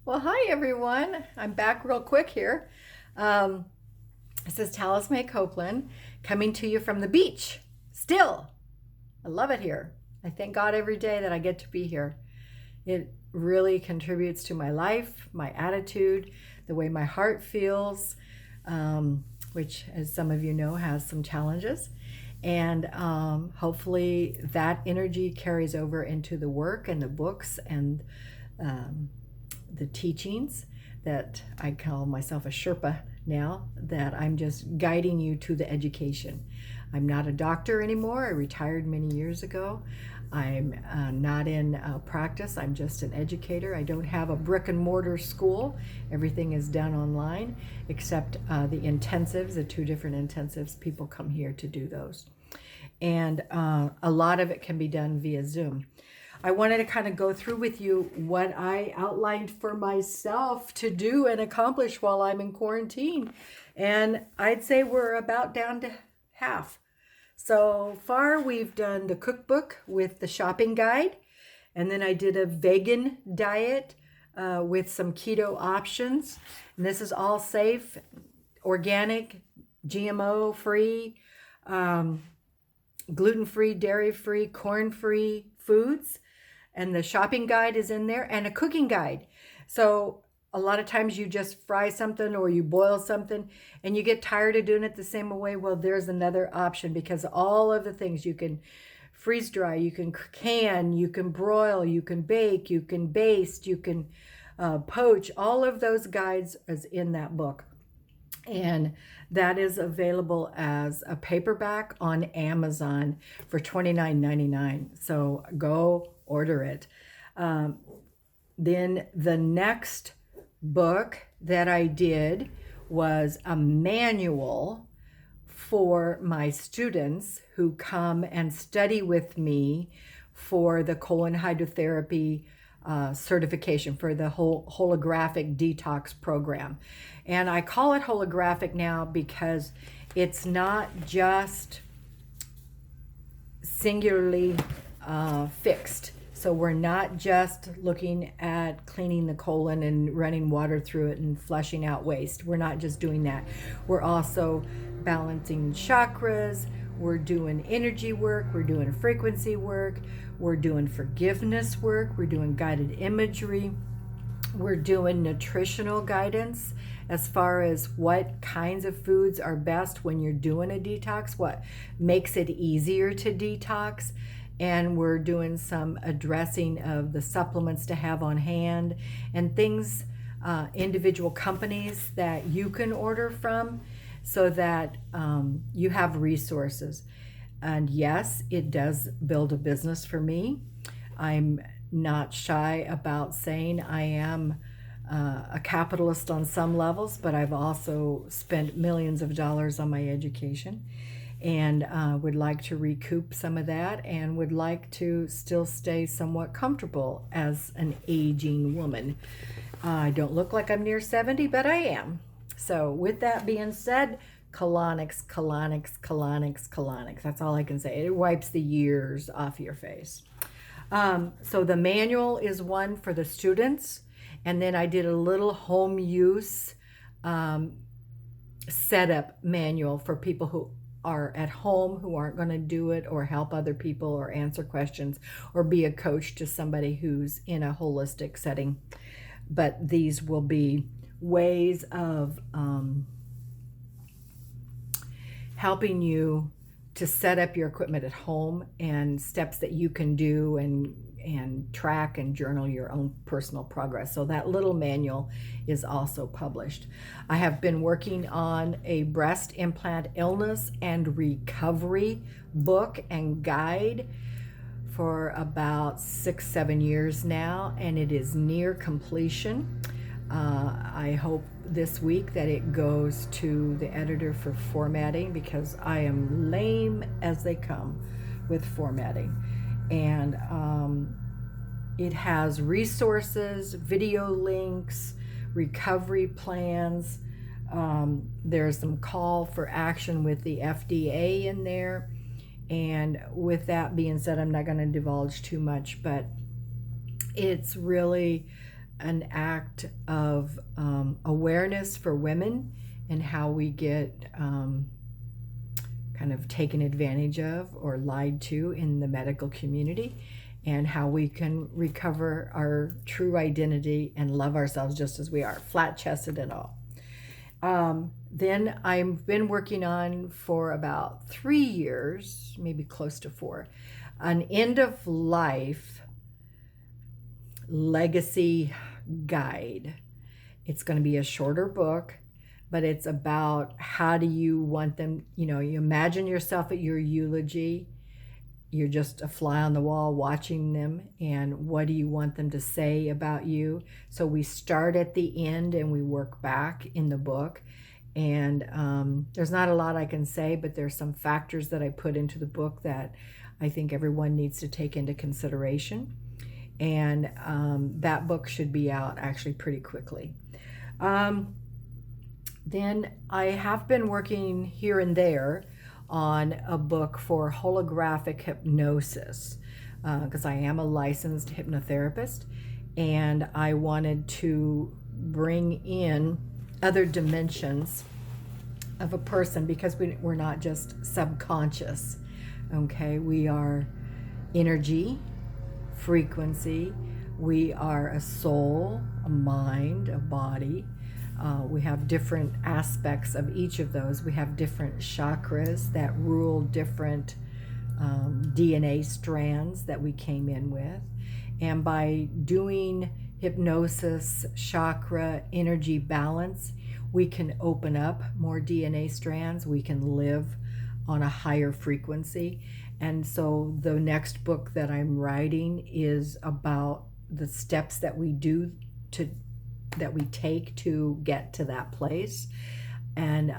Well, hi everyone. I'm back real quick here. Um, this is Talisman Copeland coming to you from the beach. Still, I love it here. I thank God every day that I get to be here. It really contributes to my life, my attitude, the way my heart feels, which, as some of you know, has some challenges. And hopefully that energy carries over into the work and the books and um, the teachings that I call myself a Sherpa now, that I'm just guiding you to the education. I'm not a doctor anymore. I retired many years ago. I'm not in practice. I'm just an educator. I don't have a brick and mortar school. Everything is done online except the intensives, the two different intensives. People come here to do those. And a lot of it can be done via Zoom. I wanted to kind of go through with you what I outlined for myself to do and accomplish while I'm in quarantine. And I'd say we're about down to half. So far, we've done the cookbook with the shopping guide, and then I did a vegan diet with some keto options. And this is all safe, organic, GMO free, gluten free, dairy free, corn free foods. And the shopping guide is in there and a cooking guide. So a lot of times you just fry something or you boil something and you get tired of doing it the same way. Well, there's another option, because all of the things you can freeze dry, you can, you can broil, you can bake, you can baste, you can poach. All of those guides is in that book. And that is available as a paperback on Amazon for $29.99. So go order it. Then the next book that I did was a manual for my students who come and study with me for the colon hydrotherapy certification, for the whole holographic detox program. And I call it holographic now because it's not just singularly fixed. So we're not just looking at cleaning the colon and running water through it and flushing out waste. We're not just doing that. We're also balancing chakras. We're doing energy work. We're doing frequency work. We're doing forgiveness work. We're doing guided imagery. We're doing nutritional guidance as far as what kinds of foods are best when you're doing a detox, what makes it easier to detox. And we're doing some addressing of the supplements to have on hand and things, individual companies that you can order from, so that you have resources. And yes, it does build a business for me. I'm not shy about saying I am a capitalist on some levels, but I've also spent millions of dollars on my education, and would like to recoup some of that, and would like to still stay somewhat comfortable as an aging woman. I don't look like I'm near 70, but I am. So with that being said, colonics, colonics, colonics, colonics. That's all I can say. It wipes the years off your face. So the manual is one for the students, and then I did a little home use setup manual for people who are at home, who aren't going to do it or help other people or answer questions or be a coach to somebody who's in a holistic setting. But these will be ways of helping you to set up your equipment at home, and steps that you can do and track and journal your own personal progress. So that little manual is also published. I have been working on a breast implant illness and recovery book and guide for about 6-7 years now, and it is near completion. I hope this week that it goes to the editor for formatting, because I am lame as they come with formatting. And it has resources, video links, recovery plans. There's some call for action with the FDA in there. And with that being said, I'm not going to divulge too much, but it's really an act of awareness for women and how we get kind of taken advantage of or lied to in the medical community, and how we can recover our true identity and love ourselves just as we are, flat-chested and all. Then I've been working on for about 3 years, maybe close to 4, an end of life legacy guide. It's going to be a shorter book, but it's about how do you want them, you imagine yourself at your eulogy. You're just a fly on the wall watching them, and what do you want them to say about you? So we start at the end and we work back in the book. And there's not a lot I can say, but there's some factors that I put into the book that I think everyone needs to take into consideration. And that book should be out actually pretty quickly. Then I have been working here and there on a book for holographic hypnosis, because I am a licensed hypnotherapist, and I wanted to bring in other dimensions of a person, because we're not just subconscious, okay? We are energy, frequency, we are a soul, a mind, a body. We have different aspects of each of those. We have different chakras that rule different DNA strands that we came in with. And by doing hypnosis, chakra, energy balance, we can open up more DNA strands. We can live on a higher frequency. And so the next book that I'm writing is about the steps that we take to get to that place. And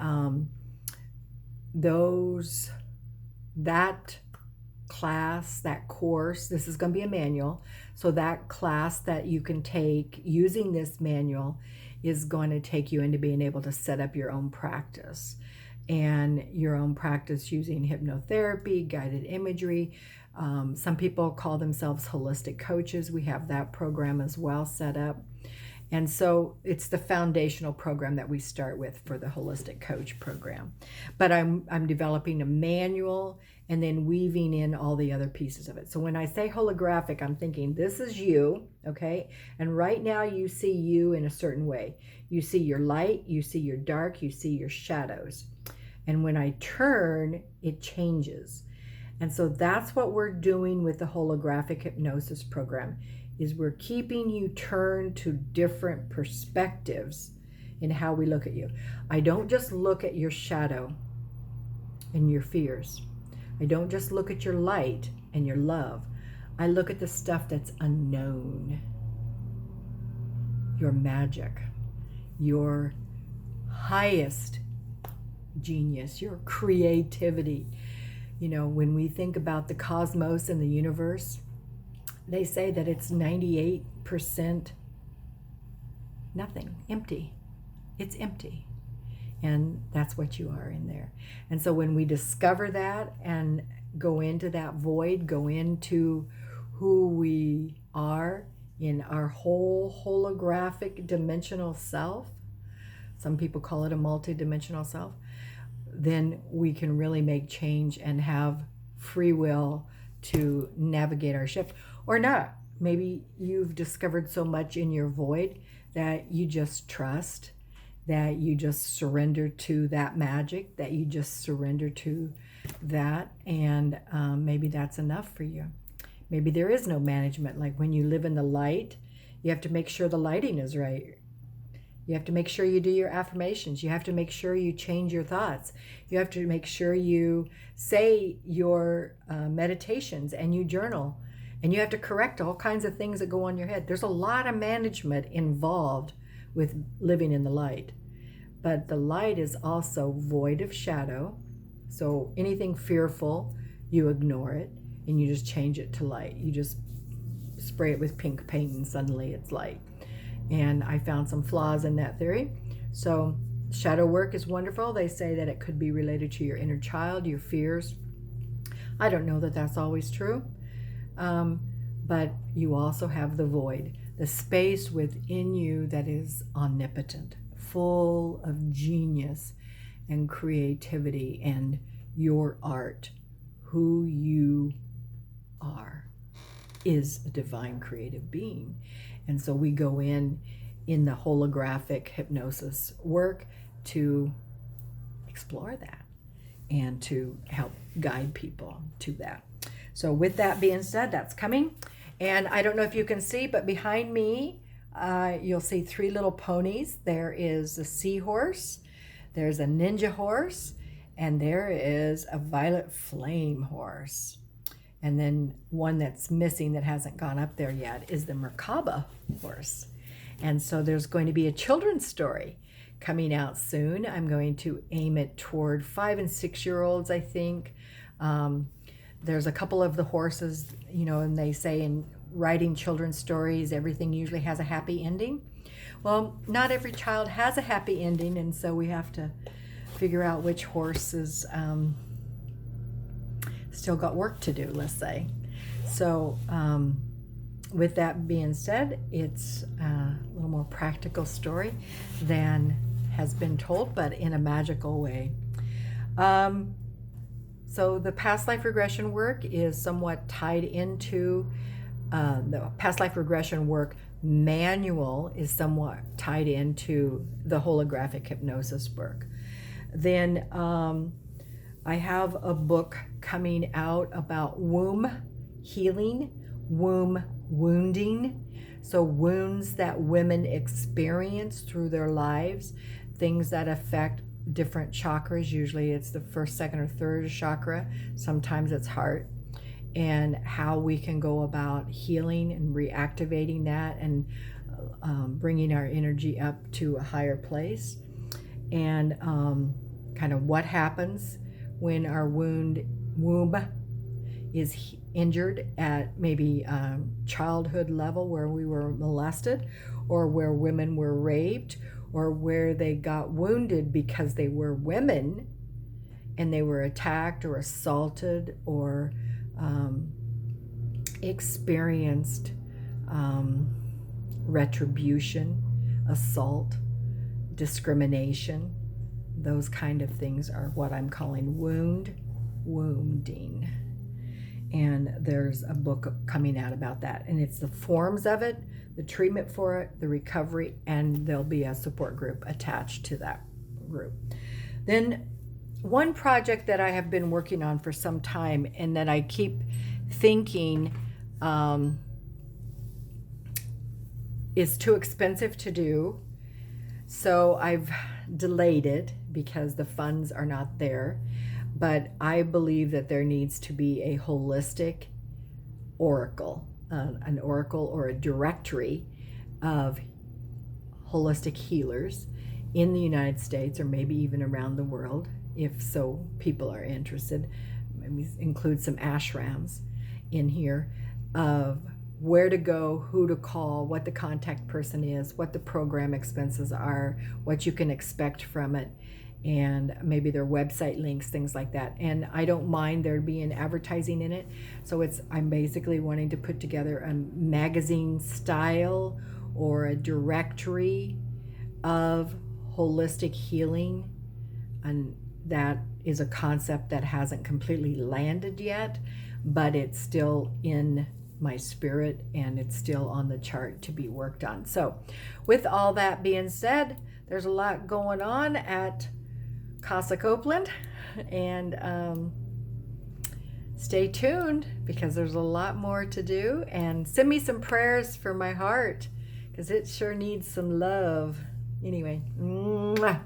that class, that course, this is going to be a manual, so that class that you can take using this manual is going to take you into being able to set up your own practice, and your own practice using hypnotherapy, guided imagery. Some people call themselves holistic coaches. We have that program as well set up. And so it's the foundational program that we start with for the Holistic Coach program. But I'm developing a manual and then weaving in all the other pieces of it. So when I say holographic, I'm thinking this is you, okay? And right now you see you in a certain way. You see your light, you see your dark, you see your shadows. And when I turn, it changes. And so that's what we're doing with the holographic hypnosis program, is we're keeping you turned to different perspectives in how we look at you. I don't just look at your shadow and your fears. I don't just look at your light and your love. I look at the stuff that's unknown. Your magic, your highest genius, your creativity. When we think about the cosmos and the universe, they say that it's 98% nothing, empty. It's empty. And that's what you are in there. And so when we discover that and go into that void, go into who we are in our whole holographic dimensional self, some people call it a multidimensional self, then we can really make change and have free will to navigate our ship. Or not. Maybe you've discovered so much in your void that you just trust, that you just surrender to that magic, that you just surrender to that, and maybe that's enough for you. Maybe there is no management. Like when you live in the light, you have to make sure the lighting is right. You have to make sure you do your affirmations. You have to make sure you change your thoughts. You have to make sure you say your meditations and you journal. And you have to correct all kinds of things that go on your head. There's a lot of management involved with living in the light. But the light is also void of shadow. So anything fearful, you ignore it and you just change it to light. You just spray it with pink paint and suddenly it's light. And I found some flaws in that theory. So shadow work is wonderful. They say that it could be related to your inner child, your fears. I don't know that that's always true. But you also have the void. the space within you that is omnipotent, full of genius and creativity and your art. Who you are is a divine creative being. And so we go in the holographic hypnosis work to explore that and to help guide people to that. So with that being said, that's coming. And I don't know if you can see, but behind me, you'll see 3 little ponies. There is a seahorse, there's a ninja horse, and there is a violet flame horse. And then one that's missing that hasn't gone up there yet is the Merkaba horse. And so there's going to be a children's story coming out soon. I'm going to aim it toward 5 and 6-year-olds, I think. There's a couple of the horses, and they say in writing children's stories, everything usually has a happy ending. Well, not every child has a happy ending, and so we have to figure out which horse is still got work to do, let's say. So with that being said, it's a little more practical story than has been told, but in a magical way. So the past life regression work is somewhat tied into the past life regression work manual is somewhat tied into the holographic hypnosis work. Then I have a book coming out about womb healing, womb wounding. So wounds that women experience through their lives, things that affect different chakras. Usually it's the first, second, or third chakra. Sometimes it's heart. And how we can go about healing and reactivating that and bringing our energy up to a higher place. And kind of what happens when our womb is injured at maybe childhood level where we were molested, or where women were raped, or where they got wounded because they were women and they were attacked or assaulted or experienced retribution, assault, discrimination. Those kind of things are what I'm calling wounding. And there's a book coming out about that. And it's the forms of it, the treatment for it, the recovery, and there'll be a support group attached to that group. Then one project that I have been working on for some time and that I keep thinking is too expensive to do. So I've delayed it because the funds are not there. But I believe that there needs to be a holistic oracle, an oracle or a directory of holistic healers in the United States or maybe even around the world, if so people are interested. Maybe include some ashrams in here of where to go, who to call, what the contact person is, what the program expenses are, what you can expect from it, and maybe their website links, things like that. And I don't mind there being advertising in it. So I'm basically wanting to put together a magazine style or a directory of holistic healing. And that is a concept that hasn't completely landed yet, but it's still in my spirit and it's still on the chart to be worked on. So with all that being said, there's a lot going on at Casa Copeland, and stay tuned because there's a lot more to do, and send me some prayers for my heart because it sure needs some love. Anyway, mwah.